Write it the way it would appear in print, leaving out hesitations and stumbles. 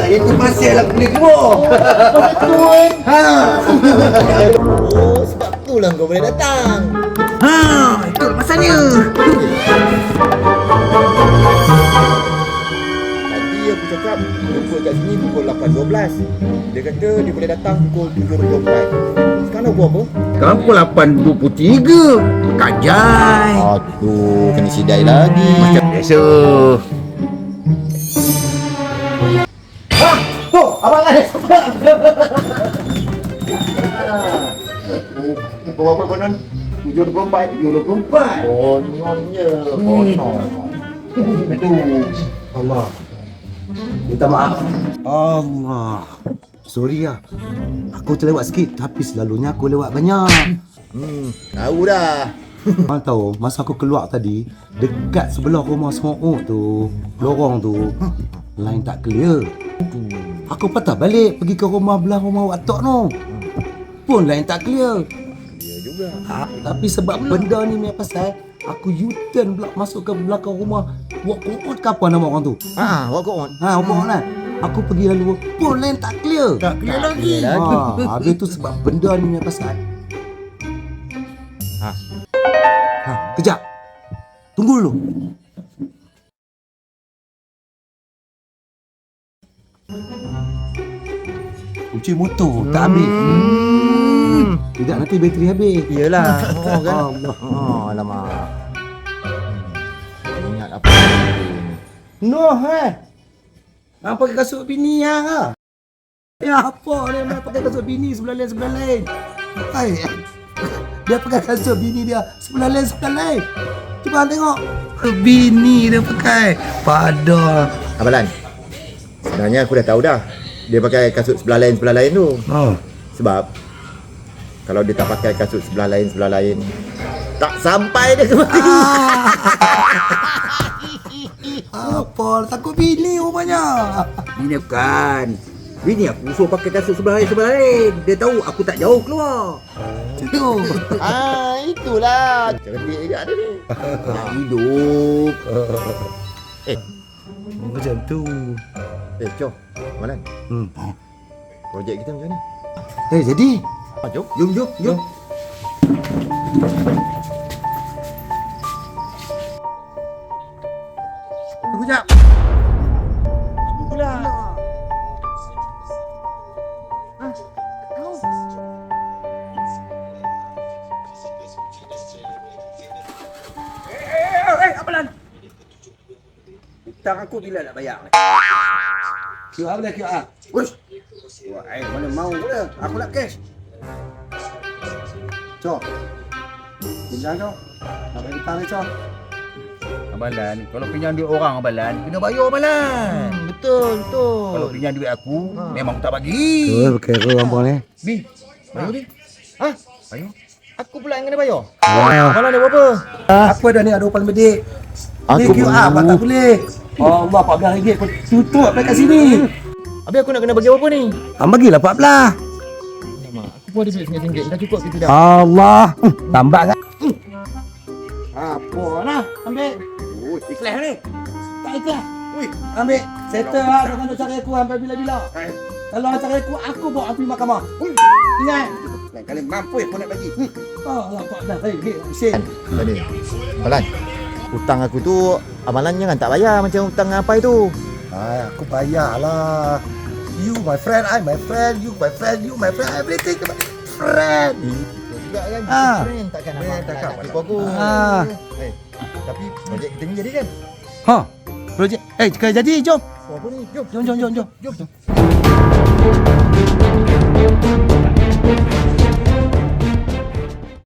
Itu pasal lah kulit kau. Betul. Oh, sebab itulah kau boleh datang. Itu masanya. Tadi aku cakap jumpa kat sini pukul 8.12. Dia kata dia boleh datang pukul 7.24. Sekarang pukul apa? Sekarang pukul 8.23. Kajai. Aduh, kena sidai lagi. Macam biasa. Oh, abang ada. Kau apa konon? 7.24. Kononnya. Aduh. Allah. Minta maaf. Allah. Sorry lah. Aku terlewat sikit tapi selalunya aku lewat banyak. Tahu dah. Kau tahu, masa aku keluar tadi, dekat sebelah rumah Smoke tu, lorong tu, line tak clear. Aku patah balik pergi ke rumah belah rumah Watok tu. Pun line tak clear. Ya juga. Tapi sebab benda ni punya pasal, aku U-turn pula masuk ke belakang rumah Walk On ke apa nama orang tu? Walk on. Walk On lah. Aku pergi lalu, pun line tak clear. Tak clear lagi. Habis tu sebab benda ni punya pasal. Kejap. Tunggu dulu. Kunci motor tak ambil. Tidak, nanti bateri habis. Iyalah. Oh kan. Allah. Alamak. Ingat apa ni? Noh Hang pakai kasut bini hang ah. Ya apa ni main pakai kasut bini sebelah lain. Hai. Dia pakai kasut bini dia sebelah lain. Cuba hang tengok. Bini dia pakai. Pada. Abang Lan. Sebenarnya aku dah tahu dah. Dia pakai kasut sebelah lain tu. Sebab kalau dia tak pakai kasut sebelah lain, tak sampai dia kemari. Apa? Takut bini rupanya. Bini bukan. Bini aku suruh pakai kasut sebelah lain. Dia tahu aku tak jauh keluar. Macam tu. Itulah. Cerdik juga dia ni. Hidup. Macam tu. Jom. Abang Lan. Projek kita macam mana? Jadi. Jom. Jom. Tunggu jap. Pula. Apalan? Hutang aku bila nak bayar? QR boleh QR. Uish. Mana mau pula? Aku nak cash. Cok. Pinjam kau. Nak bagi hutang ni, Cok. Abang Lan, kalau pinjam duit orang Abang Lan, kena bayar Abang Lan. Betul. Kalau pinjam duit aku, memang aku tak bagi. Pakai kau abang ni. Bi, bayar Bi. Bayar. Aku pula yang kena bayar. Abang Lan ada berapa? Apa dah ni ada upan medik? Aku Ni QR apa tak boleh. Allah RM14 kau tutup dekat sini. Habis aku nak kena bagi berapa ni? Hang bagilah 14. Aku pun ada duit RM9. Dah cukup kita dah. Allah. Tambah kan? Apa lah? Ambil. Ikhlas ni. Tak ikhlas. Ambil. Settle lah dengan cara aku sampai bila-bila. Kalau cara aku bawa pergi mahkamah. Ingat. Lain kali mampu aku nak bagi. Allah RM14. Sen. Tadi. Abang Lan. Hutang aku tu Abang Lan jangan tak bayar macam hutang apa itu. Aku bayarlah. You my friend, I my friend, you my friend, you my friend, everything my friend. Juga kan friend takkan abang takkan nak tipu aku. Tapi projek kita ni jadi kan? Projek. Kalau jadi jom. Apa ni? Jom. Jom.